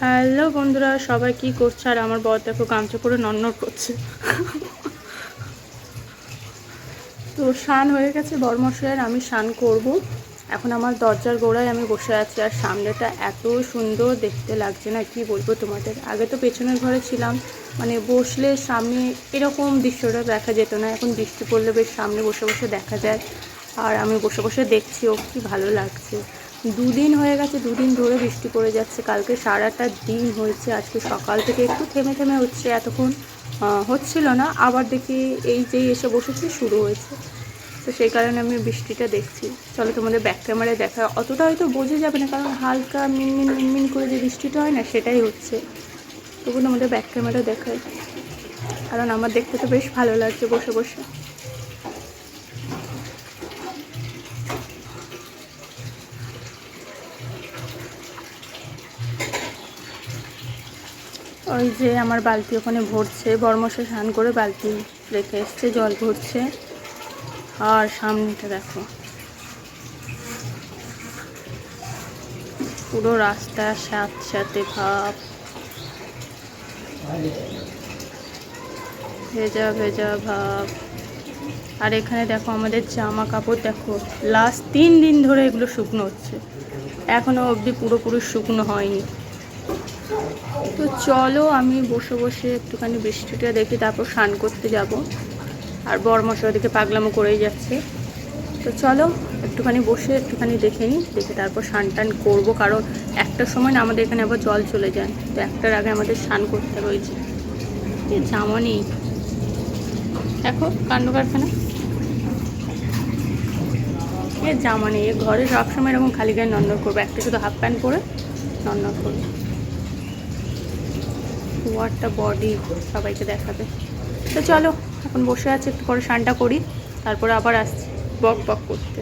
Hello বন্ধুরা, সবাই কি করছে? আর আমার বর দেখো গামছা পরে নড়নড় করছে। তো স্নান হয়ে গেছে বরমশাইয়ের, আমি স্নান করব। এখন আমার দরজার গোড়ায় আমি বসে আছি, আর সামনেটা এত সুন্দর দেখতে লাগছে না, কি বলবো তোমাদের। আগে তো পেছনের ঘরে ছিলাম, মানে বসলে সামনে এরকম দৃশ্যটা দেখা যেত না। এখন বৃষ্টি পড়লে বেশ সামনে বসে বসে দেখা যায়, আর আমি বসে বসে দেখছি, ও কি ভালো লাগছে। দুদিন হয়ে গেছে, দুদিন ধরে বৃষ্টি পড়ে যাচ্ছে। কালকে সারাটা দিন হয়েছে, আজকে সকাল থেকে একটু থেমে থেমে হচ্ছে, এতক্ষণ হচ্ছিল না, আবার দেখি এই যেই এসে বসেছি শুরু হয়েছে। তো সেই কারণে আমি বৃষ্টিটা দেখছি। চলো তোমাদের ব্যাক ক্যামেরায় দেখা, অতটা হয়তো বোঝা যাবে না, কারণ হালকা মিনমিন মিনমিন করে যে বৃষ্টিটা হয় না, সেটাই হচ্ছে। তবু তোমাদের ব্যাক ক্যামেরা দেখায়, কারণ আমার দেখতে তো বেশ ভালো লাগছে বসে বসে। ওই যে আমার বালতি ওখানে ভরছে, বরমশাই স্নান করে বালতি রেখে এসছে, জল ভরছে। আর সামনেটা দেখো, পুরো রাস্তা স্যাঁতস্যাঁতে ভাব, ভেজা ভেজা ভাব। আর এখানে দেখো আমাদের জামা কাপড়, দেখো লাস্ট 3 দিন ধরে এগুলো শুকনো হচ্ছে, এখনও অবধি পুরোপুরি শুকনো হয়নি। তো চলো আমি বসে বসে একটুখানি বৃষ্টিটা দেখি, তারপর স্নান করতে যাব। আর বরমশাই ওদিকে পাগলামো করেই যাচ্ছে। তো চলো একটুখানি বসে একটুখানি দেখে নিই, দেখে তারপর স্নান টান করবো, কারণ একটার সময় না আমাদের এখানে আবার জল চলে যায়। তো একটার আগে আমাদের স্নান করতে রয়েছে। জামা নেই, দেখো কাণ্ড কারখানা। জামা নেই, ঘরে সবসময় এরকম খালি গায়ে নন্নর করবো, একটা শুধু হাফ প্যান্ট পরে নন্নর করবো। ওয়ারটা বডি সবাইকে দেখাবে। তো চলো এখন বসে আছে, একটু পরে স্নানটা করি, তারপরে আবার আসছি বক বক করতে।